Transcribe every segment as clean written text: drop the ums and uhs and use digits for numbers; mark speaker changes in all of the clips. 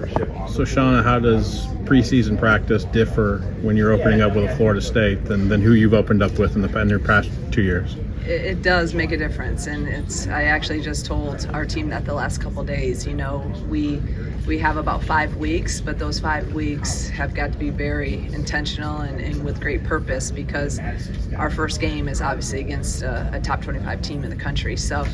Speaker 1: So, Shauna, how does preseason practice differ when you're opening up with a Florida State than who you've opened up with in your past 2 years?
Speaker 2: It does make a difference, and I actually just told our team that the last couple of days. We have about 5 weeks, but those 5 weeks have got to be very intentional and with great purpose, because our first game is obviously against a top 25 team in the country. So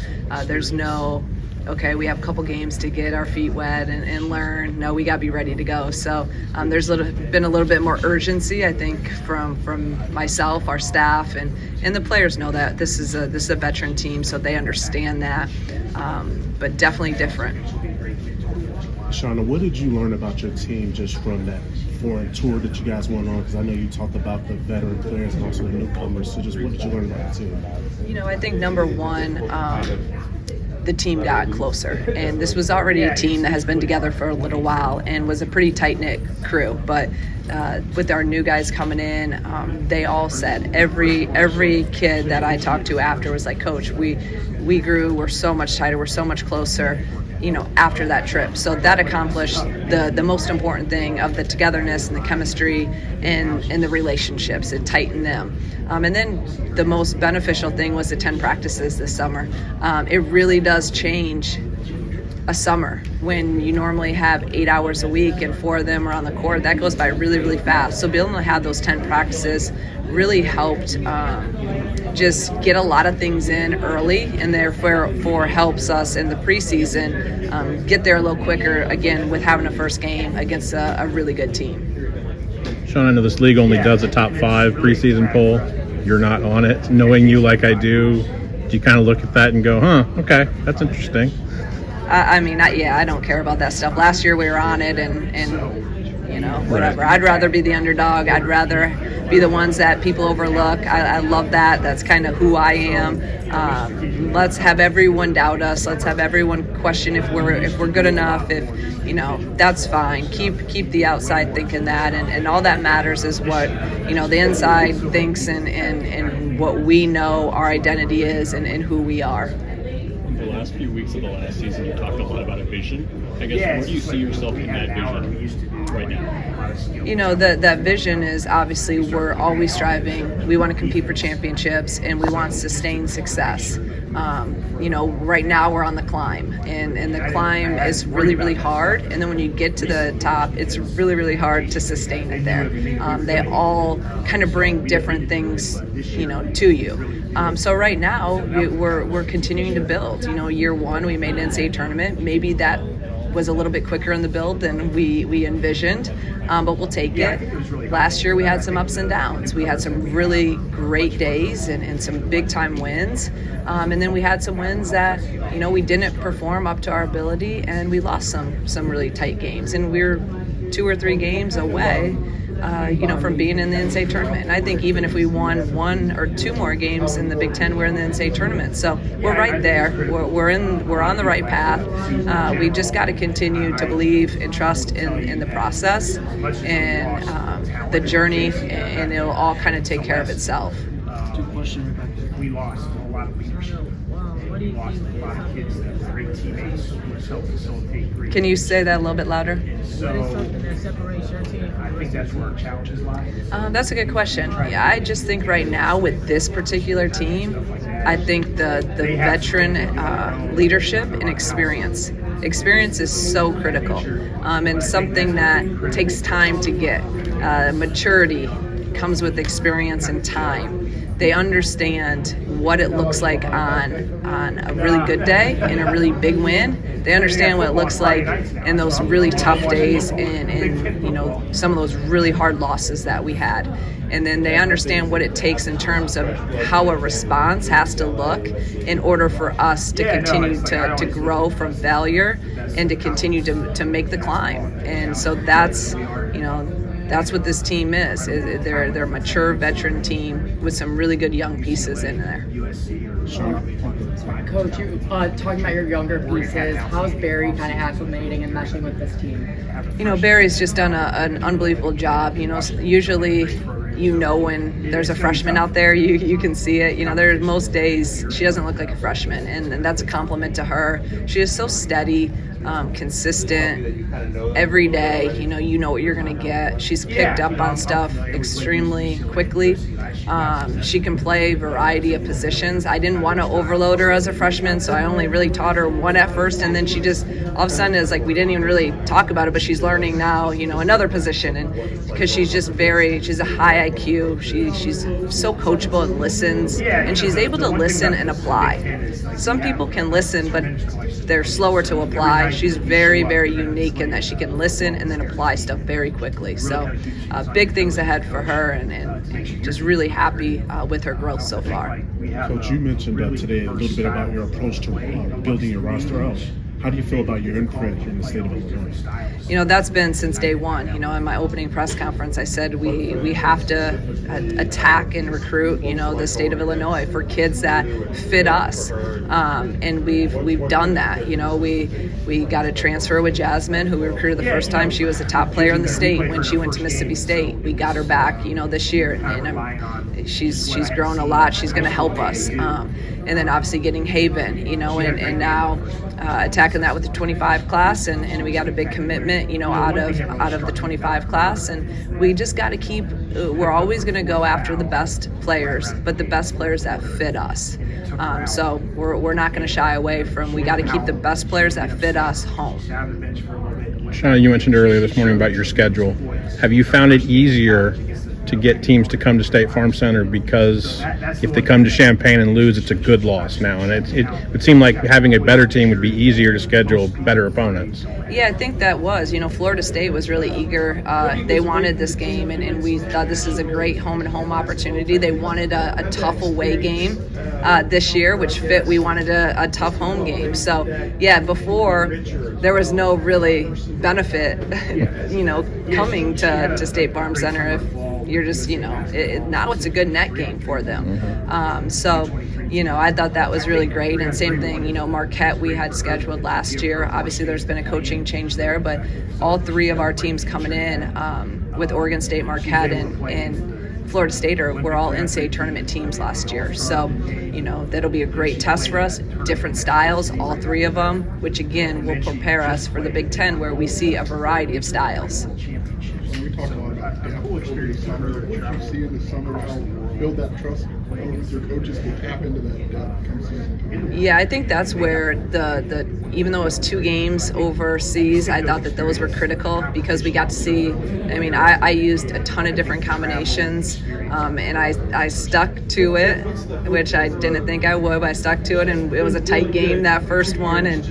Speaker 2: there's no, okay, we have a couple games to get our feet wet and learn. No, we got to be ready to go. So there's been a little bit more urgency, I think, from myself, our staff, and the players know that this is a veteran team, so they understand that. But definitely different.
Speaker 3: Shauna, what did you learn about your team just from that foreign tour that you guys went on? Because I know you talked about the veteran players and also the newcomers. So just what did you learn about the team?
Speaker 2: I think number one, the team got closer, and this was already a team that has been together for a little while and was a pretty tight-knit crew. But with our new guys coming in, they all said, every kid that I talked to after was like, Coach, we grew, we're so much tighter, we're so much closer, after that trip. So that accomplished the most important thing of the togetherness and the chemistry and the relationships. It tightened them. And then the most beneficial thing was the 10 practices this summer. It really does change a summer when you normally have 8 hours a week and 4 of them are on the court. That goes by really, really fast. So being able to have those 10 practices really helped just get a lot of things in early, and therefore helps us in the preseason get there a little quicker, again, with having a first game against a really good team.
Speaker 1: Shauna, I know this league only does a top 5 preseason poll. You're not on it. Knowing you like I do you kind of look at that and go, okay, that's interesting?
Speaker 2: I don't care about that stuff. Last year we were on it, and whatever. I'd rather be the underdog. I'd rather be the ones that people overlook. I love that. That's kind of who I am. Let's have everyone doubt us. Let's have everyone question if we're good enough. That's fine. Keep the outside thinking that, and all that matters is what the inside thinks and what we know our identity is and who we are.
Speaker 4: The last few weeks of the last season, you talked a lot about a vision. I guess, where do you see yourself in that vision right now?
Speaker 2: That vision is obviously we're always striving. We want to compete for championships, and we want sustained success. Right now we're on the climb, and the climb is really, really hard. And then when you get to the top, it's really, really hard to sustain it there. They all kind of bring different things, to you. So right now we're continuing to build. Year one we made an NCAA tournament. Maybe that was a little bit quicker in the build than we envisioned, but we'll take it. Last year we had some ups and downs. We had some really great days and some big time wins, and then we had some wins that we didn't perform up to our ability, and we lost some really tight games, and we're 2 or 3 games away from being in the NCAA tournament. And I think even if we won 1 or 2 more games in the Big Ten, we're in the NCAA tournament. So we're right there. We're on the right path. We just got to continue to believe and trust in the process and the journey, and it'll all kind of take care of itself.
Speaker 5: We lost a lot of leadership. We lost a lot of kids that were great teammates who helped facilitate great.
Speaker 2: Can you say that a little bit louder?
Speaker 5: So I think that's where our challenges lie.
Speaker 2: That's a good question. Yeah, I just think right now with this particular team, I think the veteran leadership and experience. Experience is so critical, and something that takes time to get. Maturity comes with experience and time. They understand what it looks like on a really good day and a really big win. They understand what it looks like in those really tough days and some of those really hard losses that we had. And then they understand what it takes in terms of how a response has to look in order for us to continue to grow from failure and to continue to make the climb. And so that's what this team is. They're a mature veteran team with some really good young pieces in there.
Speaker 6: Coach, you talking about your younger pieces, how's Barry kind of acclimating and meshing with this team?
Speaker 2: Barry's just done an unbelievable job. Usually when there's a freshman out there, you can see it. There most days she doesn't look like a freshman, and that's a compliment to her. She is so steady. consistent every day. You know what you're going to get. She's picked up on stuff extremely quickly. She can play a variety of positions. I didn't want to overload her as a freshman, so I only really taught her one at first, and then she just all of a sudden is like, we didn't even really talk about it, but she's learning now, another position, and because she's a high IQ. She's so coachable and listens, and she's able to listen and apply. Some people can listen, but they're slower to apply. She's very, very unique in that she can listen and then apply stuff very quickly. So big things ahead for her, and just really happy with her growth so far.
Speaker 3: Coach, you mentioned today a little bit about your approach to building your roster out. How do you feel about your imprint here in the state of Illinois?
Speaker 2: That's been since day one. In my opening press conference, I said we have to attack and recruit, the state of Illinois for kids that fit us, and we've done that. We got a transfer with Jasmine, who we recruited the first time. She was a top player in the state when she went to Mississippi State. We got her back, this year, and she's grown a lot. She's going to help us. And then obviously getting Haven, and now attacking that with the 25 class, and we got a big commitment, out of the 25 class, and we just got to keep. We're always going to go after the best players, but the best players that fit us. So we're not going to shy away from. We got to keep the best players that fit us home.
Speaker 1: Shauna, you mentioned earlier this morning about your schedule. Have you found it easier to get teams to come to State Farm Center, because if they come to Champaign and lose, it's a good loss now, and it would seem like having a better team would be easier to schedule better opponents?
Speaker 2: Yeah, I think that was. Florida State was really eager. They wanted this game, and we thought this is a great home-and-home opportunity. They wanted a tough away game this year, which fit. We wanted a tough home game. So, yeah, before there was no really benefit, coming to State Farm Center if you're just, now it's a good net game for them. So, I thought that was really great. And same thing, Marquette we had scheduled last year. Obviously, there's been a coaching change there, but all three of our teams coming in with Oregon State, Marquette, and Florida State were all NCAA tournament teams last year. So, that'll be a great test for us. Different styles, all three of them, which again will prepare us for the Big Ten, where we see a variety of styles.
Speaker 7: When we talk about the summer, what you see in the summer, how build that trust with your coaches to tap into that come season?
Speaker 2: Yeah, I think that's where the even though it was 2 games overseas, I thought that those were critical, because we got to see. I used a ton of different combinations, and I stuck to it, which I didn't think I would. But I stuck to it, and it was a tight game, that first one, and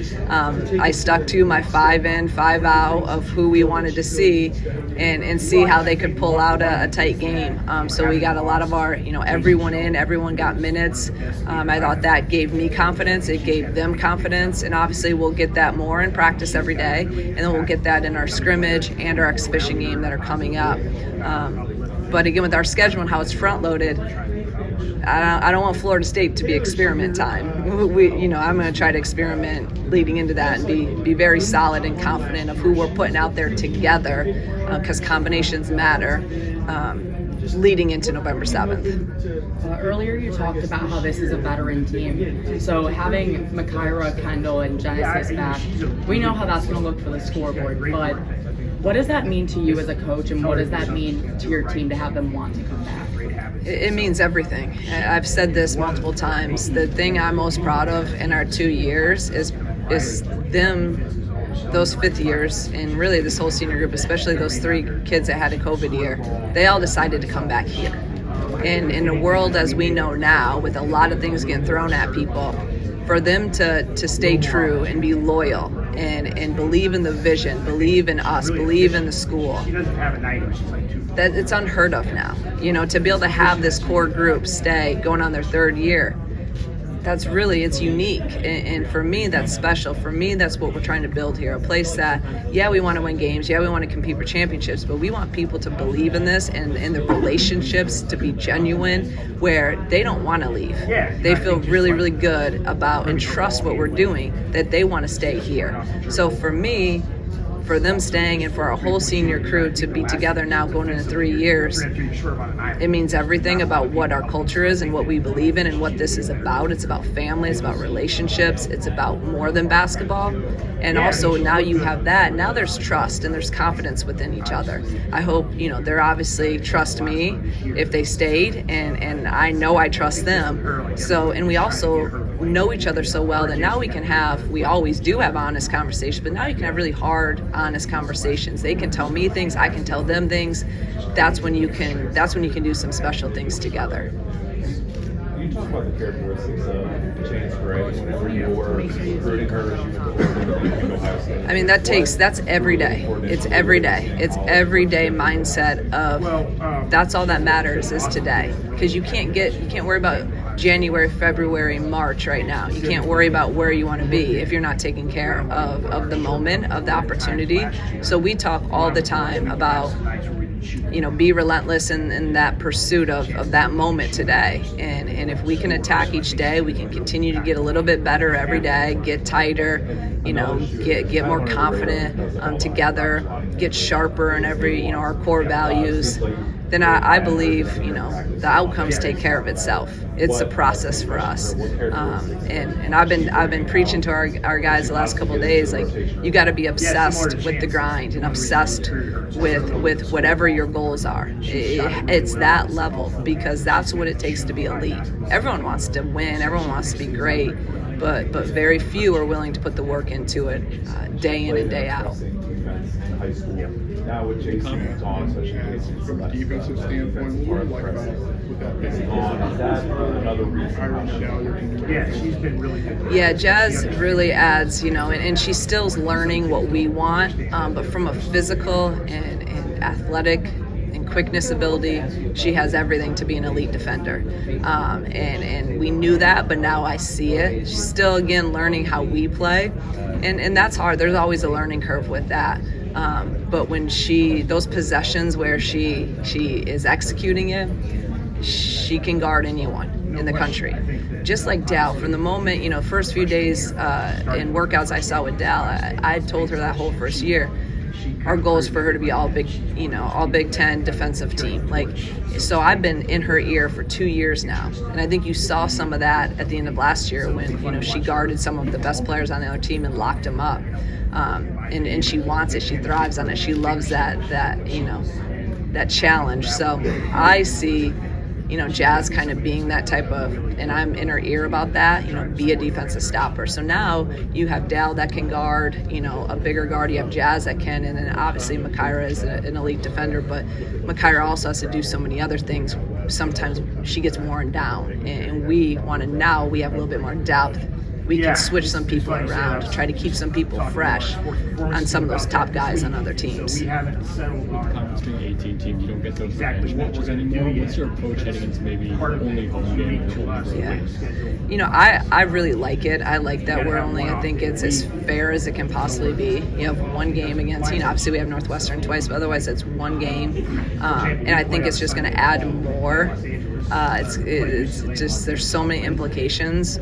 Speaker 2: I stuck to my 5 in, 5 out of who we wanted to see, and see how they could pull out a tight game. So we got a lot of our, everyone in, everyone got minutes. I thought that gave me confidence. It gave them confidence, and obviously we'll get that more in practice every day, and then we'll get that in our scrimmage and our exhibition game that are coming up. But again, with our schedule and how it's front loaded, I don't want Florida State to be experiment time. I'm going to try to experiment leading into that and be very solid and confident of who we're putting out there together, because combinations matter, leading into November 7th.
Speaker 6: Earlier you talked about how this is a veteran team. So having Makaira, Kendall, and Genesis back, we know how that's going to look for the scoreboard, but what does that mean to you as a coach, and what does that mean to your team to have them want to come back?
Speaker 2: It means everything. I've said this multiple times. The thing I'm most proud of in our 2 years is them, those 5th years, and really this whole senior group, especially those 3 kids that had a COVID year. They all decided to come back here. And in a world as we know now, with a lot of things getting thrown at people, for them to stay true and be loyal and believe in the vision, believe in us, believe in the school, that it's unheard of now. To be able to have this core group stay going on their 3rd year, it's unique. And for me, that's special. For me, that's what we're trying to build here. A place that, we want to win games. We want to compete for championships, but we want people to believe in this and the relationships to be genuine, where they don't want to leave. They feel really, really good about and trust what we're doing, that they want to stay here. So for me, for them staying and for our whole senior crew to be together now going into 3 years, it means everything about what our culture is and what we believe in and what this is about. It's about family, it's about relationships, it's about more than basketball. And also now you have that. Now there's trust and there's confidence within each other. I hope, they're obviously trust me if they stayed, and I know I trust them. So, and we also know each other so well that now we always do have honest conversations, but now you can have really hard, honest conversations. They can tell me things, I can tell them things. That's when you can do some special things together.
Speaker 8: You talk about the characteristics of Chance Gray whenever you were recruiting her as you went to Ohio State.
Speaker 2: I mean, that's every day. It's every day. It's everyday mindset of that's all that matters is today. Because you can't worry about January, February, March right now. You can't worry about where you want to be if you're not taking care of the moment, of the opportunity. So we talk all the time about, be relentless in that pursuit of that moment today. And if we can attack each day, we can continue to get a little bit better every day, get tighter, get more confident together, get sharper in every, our core values. Then I believe, the outcomes take care of itself. It's a process for us. And I've been preaching to our guys the last couple of days, like, you got to be obsessed with the grind and obsessed with whatever your goals are. It's that level, because that's what it takes to be elite. Everyone wants to win. Everyone wants to be great, but very few are willing to put the work into it day in and day out.
Speaker 8: High school. Now with Jason on,
Speaker 7: From a defensive standpoint, what do you like about with that being
Speaker 8: is that another reason?
Speaker 5: Yeah, she's been really good.
Speaker 2: Yeah, Jazz really adds, and she's still learning what we want, but from a physical and athletic and quickness ability, she has everything to be an elite defender. And we knew that, but now I see it. She's still, again, learning how we play, and that's hard. There's always a learning curve with that. But when those possessions where she is executing it, she can guard anyone in the country. Just like Dal, from the moment, first few days in workouts I saw with Dal, I told her that whole first year, our goal is for her to be all Big Ten defensive team. So I've been in her ear for 2 years now. And I think you saw some of that at the end of last year when, she guarded some of the best players on the other team and locked them up. And she wants it. She thrives on it. She loves that challenge. So I see, Jazz kind of being that type of, and I'm in her ear about that, be a defensive stopper. So now you have Dal that can guard, a bigger guard. You have Jazz that can, and then obviously Makaira is an elite defender, but Makaira also has to do so many other things. Sometimes she gets worn down, and we have a little bit more depth. We can switch some people around to try to keep some people fresh on some of those top guys on other teams.
Speaker 4: Conference being 18 teams, you don't get those revenge matches anymore. What's your approach heading into maybe only home game or only road games?
Speaker 2: I really like it. I like that I think it's as fair as it can possibly be. You have one game against, obviously we have Northwestern twice, but otherwise it's one game. And I think it's just going to add more. It's just, there's so many implications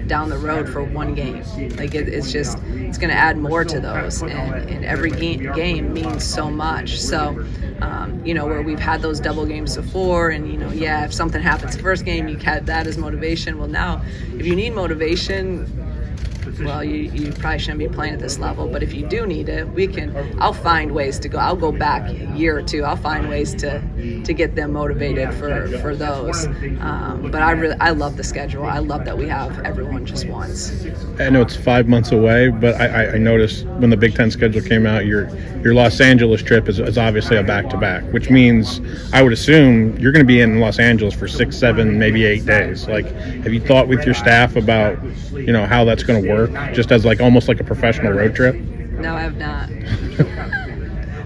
Speaker 2: down the road for one game. It's going to add more to those, and every game means so much. So where we've had those double games before, and if something happens the first game, you had that as motivation. Well, now if you need motivation, well, you probably shouldn't be playing at this level. But if you do need it, I'll find ways to go. I'll go back a year or two. I'll find ways to get them motivated for those. But I love the schedule. I love that we have everyone just once.
Speaker 1: I know it's 5 months away, but I noticed when the Big Ten schedule came out, your Los Angeles trip is obviously a back-to-back, which means I would assume you're going to be in Los Angeles for 6, 7, maybe 8 days. Have you thought with your staff about how that's going to work, just as almost like a professional road trip?
Speaker 2: No, I have not.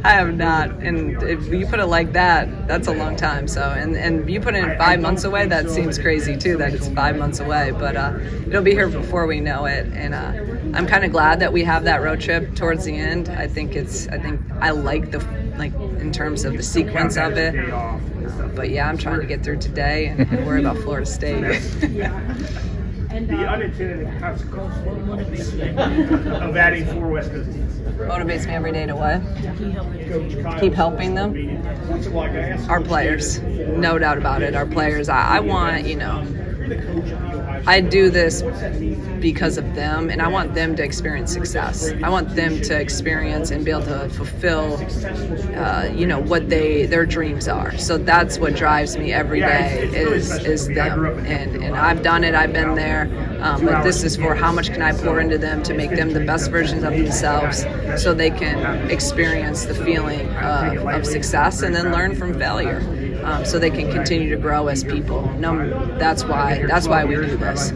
Speaker 2: I have not. And if you put it like that, that's a long time. So, and you put it in 5 months away, that seems crazy too, that it's 5 months away. But it'll be here before we know it. And I'm kind of glad that we have that road trip towards the end. I think I like in terms of the sequence of it. But yeah, I'm trying to get through today and worry about Florida State.
Speaker 5: The unintended consequence of adding 4 West Coast teams.
Speaker 2: Motivates me every day to what? Keep helping them. Our players, no doubt about it. Our players. I want, I do this because of them, and I want them to experience success. I want them to experience and be able to fulfill, what their dreams are. So that's what drives me every day is them. And I've done it. I've been there. But this is for how much can I pour into them to make them the best versions of themselves, so they can experience the feeling of success and then learn from failure. So they can continue to grow as people. That's why we do this.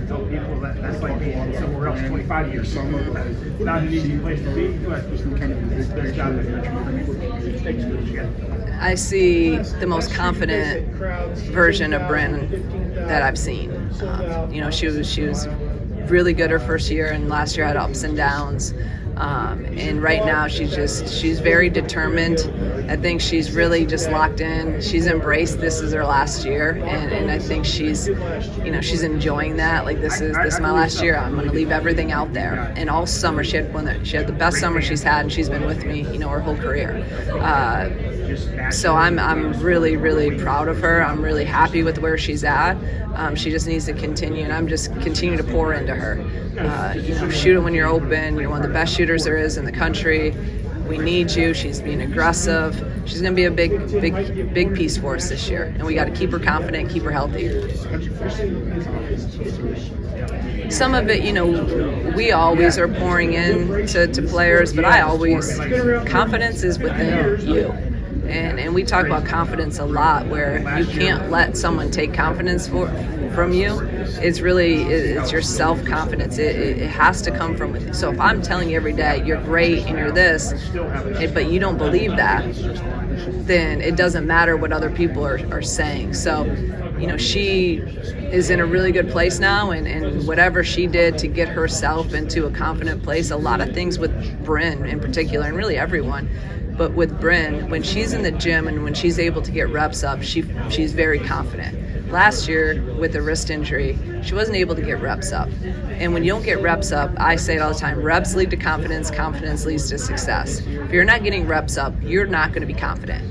Speaker 5: That's like being somewhere else 25 years. It's not an easy place to be, but there's got to
Speaker 2: I see the most confident version of Bryn that I've seen. She was really good her first year, and last year had ups and downs. And right now she's very determined. I think she's really just locked in. She's embraced this is her last year, and I think she's enjoying that. Like this is my last year. I'm going to leave everything out there. And all summer she had the best summer she's had, and she's been with me, her whole career. So I'm really, really proud of her. I'm really happy with where she's at. She just needs to continue, and I'm just continue to pour into her. Shoot it when you're open. You're one of the best shooters there is in the country. We need you. She's being aggressive. She's going to be a big piece for us this year, and we got to keep her confident, keep her healthy. Some of it, we always are pouring in to players, but confidence is within you. And we talk about confidence a lot, where you can't let someone take confidence from you. It's your self-confidence. It has to come from within. So if I'm telling you every day, you're great and you're this, but you don't believe that, then it doesn't matter what other people are saying. So, she is in a really good place now, and whatever she did to get herself into a confident place, a lot of things with Bryn in particular, and really everyone, but with Bryn, when she's in the gym and when she's able to get reps up, she's very confident. Last year, with the wrist injury, she wasn't able to get reps up. And when you don't get reps up, I say it all the time, reps lead to confidence, confidence leads to success. If you're not getting reps up, you're not going to be confident.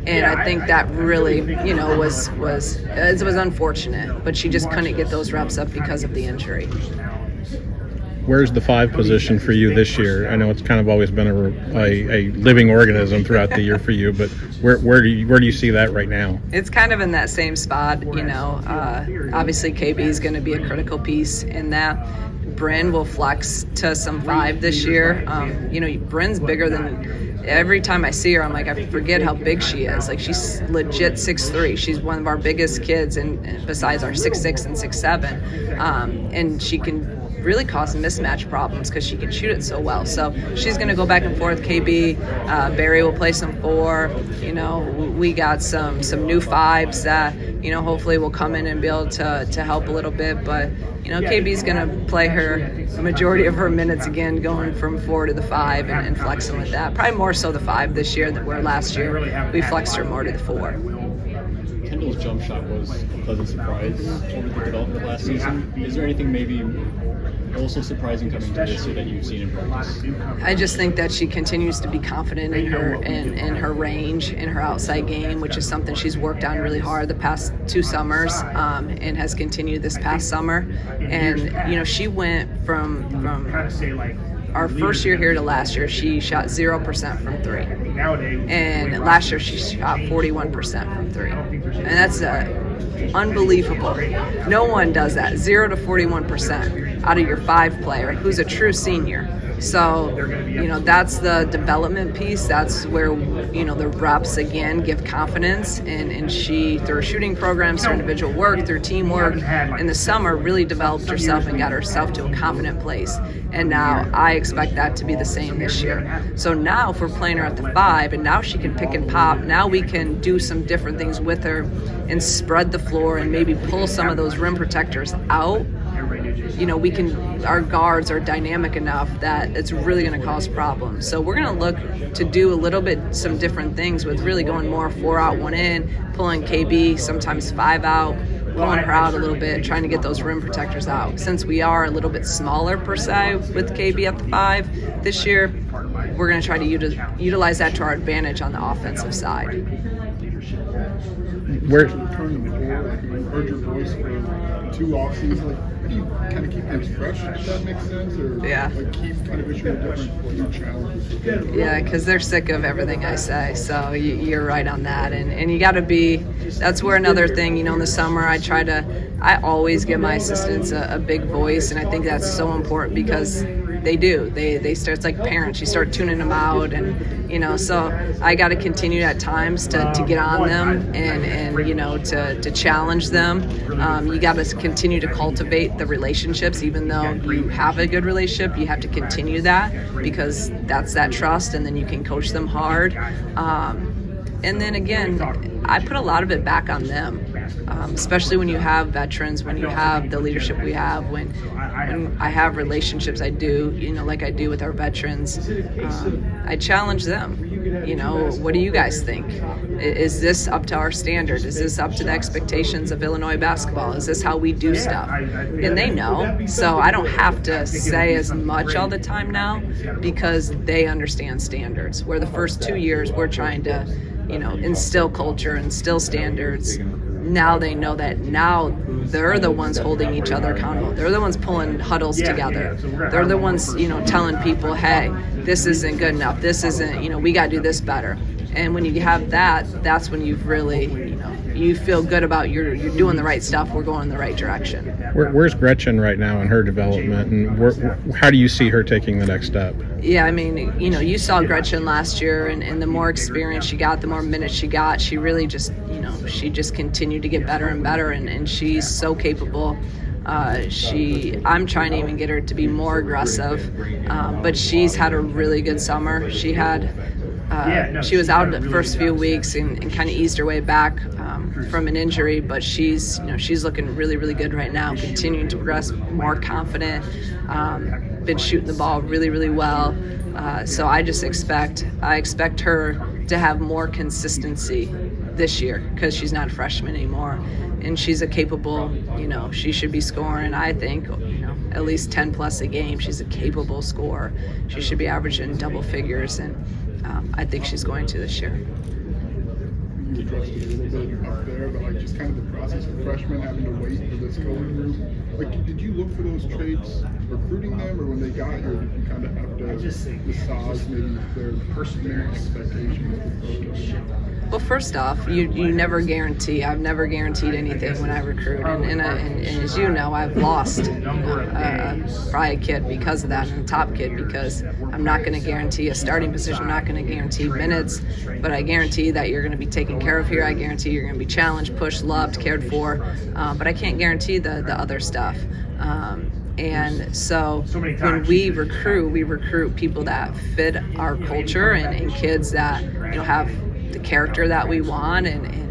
Speaker 2: And I think that really, was unfortunate, but she just couldn't get those reps up because of the injury.
Speaker 1: Where's the 5 position for you this year? I know it's kind of always been a living organism throughout the year for you, but where do you see that right now?
Speaker 2: It's kind of in that same spot, obviously KB is going to be a critical piece in that. Bryn will flex to some 5 this year. Bryn's bigger than, every time I see her, I'm like, I forget how big she is. Like, she's legit 6'3". She's one of our biggest kids, and besides our 6'6" and 6'7", and she can really cause mismatch problems because she can shoot it so well. So she's going to go back and forth. KB, Barry will play some 4. We got some new 5s that hopefully will come in and be able to help a little bit. But KB's going to play her majority of her minutes again, going from 4 to the 5 and flexing with that. Probably more so the 5 this year than where last year we flexed her more to the 4.
Speaker 4: Kendall's jump shot was a pleasant surprise over the development last season. Is there anything maybe also surprising coming to this year that you've seen in practice?
Speaker 2: I just think that she continues to be confident in her range, in her outside game, which is something she's worked on really hard the past 2 summers, and has continued this past summer. And she went from our first year here to last year, she shot 0% from 3. And last year she shot 41% from 3. And that's unbelievable. No one does that. 0 to 41% out of your 5 player who's a true senior. So, that's the development piece. That's where, the reps, again, give confidence. And she, through her shooting programs, through individual work, through teamwork, in the summer, really developed herself and got herself to a confident place. And now I expect that to be the same this year. So now if we're playing her at the 5, and now she can pick and pop, now we can do some different things with her and spread the floor and maybe pull some of those rim protectors out. Our guards are dynamic enough that it's really going to cause problems. So we're going to look to do a little bit some different things with really going more 4 out, 1 in, pulling KB, sometimes 5 out, pulling her out a little bit, trying to get those rim protectors out. Since we are a little bit smaller per se with KB at the 5 this year, we're going to try to utilize that to our advantage on the offensive side.
Speaker 1: Where
Speaker 7: Turning the ball, like we've heard your voice for 2 off seasons. Like, how do you kind of keep things fresh? If that makes sense, or
Speaker 2: Yeah.
Speaker 7: like keep kind of issuing different new challenges.
Speaker 2: Yeah, because they're sick of everything I say. So you're right on that. And you got to be, that's where another thing, in the summer I always give my assistants a big voice. And I think that's so important because they do. They start, it's like parents. You start tuning them out. And, so I got to continue at times to get on them and to challenge them. You got to continue to cultivate the relationships. Even though you have a good relationship, you have to continue that because that's that trust, and then you can coach them hard. And then again, I put a lot of it back on them, especially when you have veterans, when you have the leadership we have, when I have relationships I do, like I do with our veterans. I challenge them. What do you guys think? Is this up to our standard? Is this up to the expectations of Illinois basketball? Is this how we do stuff? And they know. So I don't have to say as much all the time now because they understand standards. Where the first 2 years we're trying to, instill culture, instill standards. Now they know that now they're the ones holding each other accountable. They're the ones pulling huddles together. They're the ones, telling people, hey, this isn't good enough. This isn't, we got to do this better. And when you have that, that's when you've really, you feel good about you're doing the right stuff. We're going in the right direction.
Speaker 1: where's Gretchen right now in her development, and how do you see her taking the next step?
Speaker 2: Yeah, I mean, you saw Gretchen last year, and the more experience she got, the more minutes she got, she really just, she just continued to get better and better, and she's so capable. I'm trying to even get her to be more aggressive, but she's had a really good summer. She was out the first few weeks and kind of eased her way back from an injury, but she's looking really, really good right now, continuing to progress, more confident, been shooting the ball really, really well. So I expect her to have more consistency this year because she's not a freshman anymore, and she's a capable, she should be scoring, I think, at least 10 plus a game. She's a capable scorer. She should be averaging double figures, and I think she's going to this year.
Speaker 7: You addressed it a little bit up there, but like just kind of the process of freshmen having to wait for this going group. Like, did you look for those traits recruiting them, or when they got here, did you kind of have to massage maybe their personal expectations?
Speaker 2: Well, first off, you never guarantee. I've never guaranteed anything when I recruit, and as you know, I've lost probably a kid because of that, and a top kid because I'm not going to guarantee a starting position. I'm not going to guarantee minutes, but I guarantee that you're going to be taken care of here. I guarantee you're going to be challenged, pushed, loved, cared for, but I can't guarantee the other stuff. And so when we recruit people that fit our culture and kids that have the character that we want, and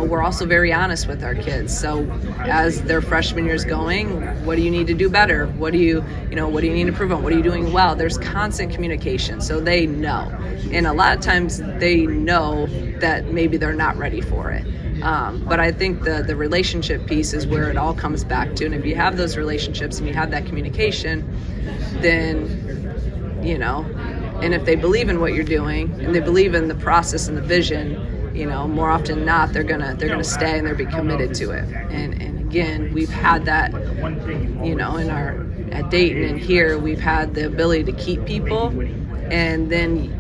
Speaker 2: we're also very honest with our kids. So as their freshman year's going, what do you need to do better? What do you need to improve on? What are you doing well? There's constant communication, so they know. And a lot of times they know that maybe they're not ready for it. But I think the relationship piece is where it all comes back to. And if you have those relationships and you have that communication, then, and if they believe in what you're doing and they believe in the process and the vision, more often than not, they're gonna stay and they'll be committed to it. And again, we've had that, at Dayton and here, we've had the ability to keep people, and then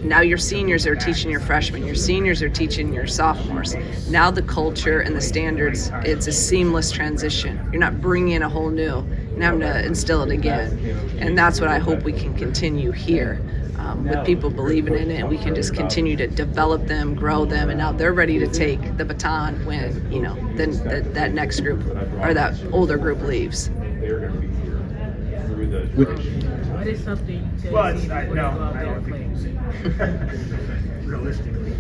Speaker 2: now your seniors are teaching your freshmen, your seniors are teaching your sophomores. Now the culture and the standards, it's a seamless transition. You're not bringing in a whole new and having to instill it again. And that's what I hope we can continue here, with people believing in it, and we can just continue to develop them, grow them, and now they're ready to take the baton when, then that next group or that older group leaves.
Speaker 8: They're going to be here through the
Speaker 9: What is something to
Speaker 5: Well,
Speaker 9: see
Speaker 5: I
Speaker 9: before
Speaker 5: no,
Speaker 9: you go out
Speaker 5: I
Speaker 9: there
Speaker 5: don't
Speaker 9: and
Speaker 5: think
Speaker 9: play?
Speaker 5: realistically.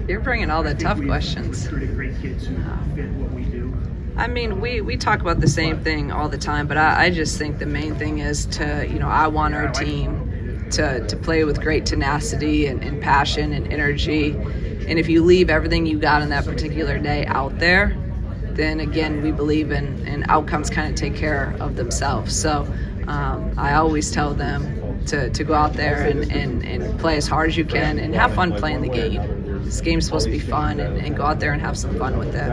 Speaker 2: You're bringing all the
Speaker 5: I think
Speaker 2: tough
Speaker 5: we've
Speaker 2: questions.
Speaker 5: recruited great kids who fit what we do.
Speaker 2: I mean, we talk about the same thing all the time, but I just think the main thing is to, I want our team to play with great tenacity and passion and energy. And if you leave everything you got on that particular day out there, then again, we believe in outcomes kind of take care of themselves. So I always tell them to go out there and play as hard as you can and have fun playing the game. This game's supposed to be fun, and go out there and have some fun with it.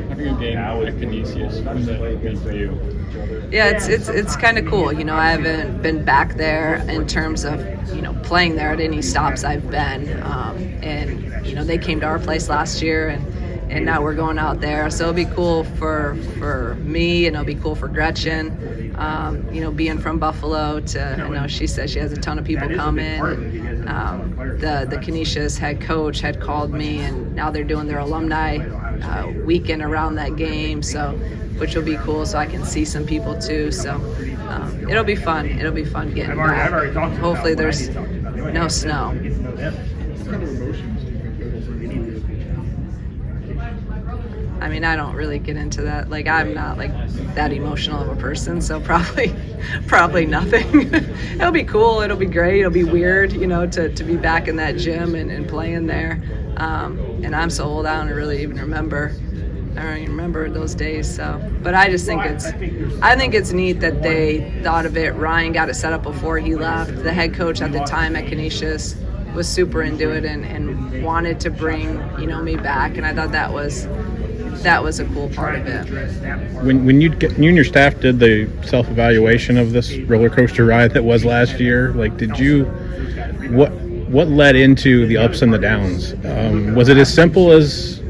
Speaker 4: Having a game at Canisius, what does that mean for you?
Speaker 2: Yeah, it's kind of cool. You know, I haven't been back there in terms of, you know, playing there at any stops I've been. And, you know, they came to our place last year, and now we're going out there. So it'll be cool for me, and it'll be cool for Gretchen. You know, being from Buffalo I know she says she has a ton of people coming. The Canisius head coach had called me, and now they're doing their alumni weekend around that game, so which will be cool, so I can see some people too. So it'll be fun. It'll be fun getting back. Hopefully there's no snow.
Speaker 7: What kind of emotions do you think that'll bring to you?
Speaker 2: I mean, I don't really get into that. Like, I'm not like that emotional of a person, so probably nothing. It'll be cool. It'll be great. It'll be weird, you know, to be back in that gym and playing there. And I'm so old, I don't really even remember. I don't even remember those days. So, but I just think it's neat that they thought of it. Ryan got it set up before he left. The head coach at the time at Canisius was super into it and wanted to bring, you know, me back. And I thought that was a cool part of it.
Speaker 1: When you and your staff did the self-evaluation of this roller coaster ride that was last year, like, what led into the ups and the downs? Was it as simple as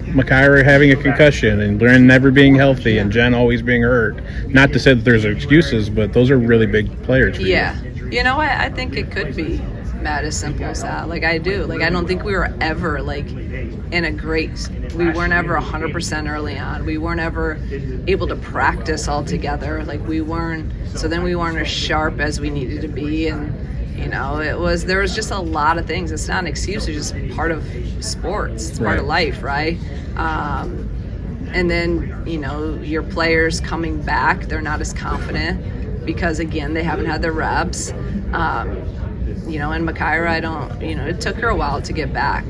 Speaker 1: Makaira having a concussion and Glenn never being healthy and Jen always being hurt? Not to say that there's excuses, but those are really big players for
Speaker 2: you. You know, I think it could be, Matt, as simple as that. Like, I do. Like, I don't think we were ever, like, we weren't ever 100% early on. We weren't ever able to practice all together. Like, we weren't as sharp as we needed to be. And, you know, there was just a lot of things. It's not an excuse. It's just part of sports. It's part of life, right? And then, you know, your players coming back, they're not as confident because, again, they haven't had their reps. You know, and Makaira, it took her a while to get back.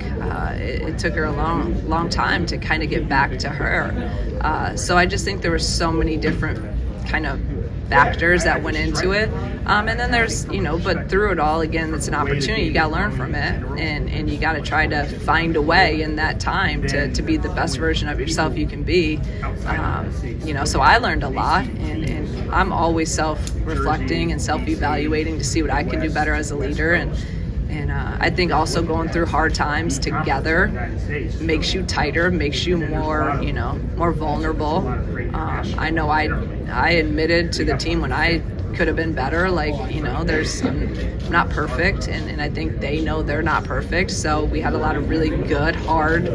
Speaker 2: It took her a long time to kind of get back to her. So I just think there were so many different kind of factors that went into it. And then there's, you know, but through it all, again, it's an opportunity. You got to learn from it, and you got to try to find a way in that time to be the best version of yourself you can be. You know, so I learned a lot, and I'm always self-reflecting and self-evaluating to see what I can do better as a leader. And I think also going through hard times together makes you tighter, makes you more vulnerable. I know I admitted to the team when I could have been better. Like, you know, I'm not perfect, and I think they know they're not perfect. So we had a lot of really good, hard,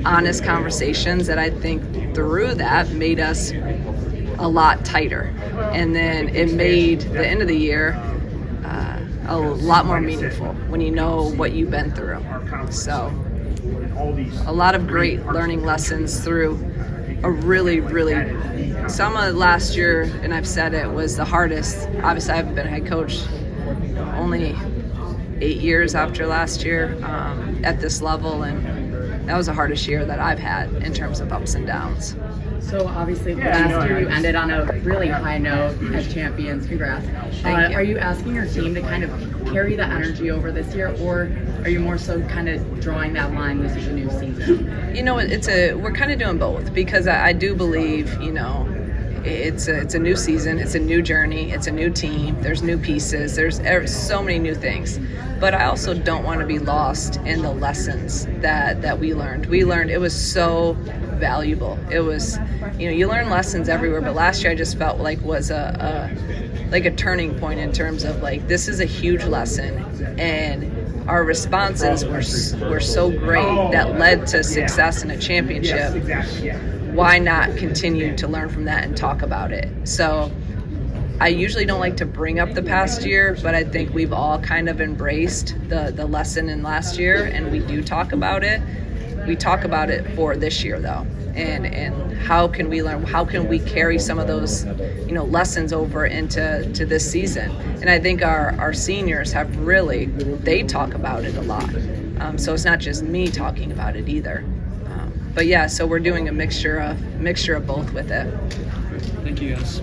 Speaker 2: honest conversations that I think through that made us a lot tighter. And then it made the end of the year a lot more meaningful when you know what you've been through. So a lot of great learning lessons through a really, some of last year, and I've said it, was the hardest. Obviously, I haven't been a head coach only 8 years after last year at this level, and that was the hardest year that I've had in terms of ups and downs.
Speaker 6: So obviously last year you ended on a really high note as champions. Congrats.
Speaker 2: Thank you.
Speaker 6: Are you asking your team to kind of carry the energy over this year, or are you more so kind of drawing that line, this is a new season?
Speaker 2: You know, we're kind of doing both, because I do believe, you know, it's a new season, it's a new journey, it's a new team, there's new pieces, there's so many new things. But I also don't want to be lost in the lessons that we learned. It was so valuable. It was, you know, you learn lessons everywhere, but last year I just felt like was a turning point in terms of, like, this is a huge lesson, and our responses were so great that led to success in a championship. Why not continue to learn from that and talk about it? So I usually don't like to bring up the past year, but I think we've all kind of embraced the lesson in last year, and we do talk about it. We talk about it for this year, though, and how can we learn? How can we carry some of those, you know, lessons over into this season? And I think our seniors have they talk about it a lot. So it's not just me talking about it either. But yeah, so we're doing a mixture of both with it.
Speaker 10: Thank you guys.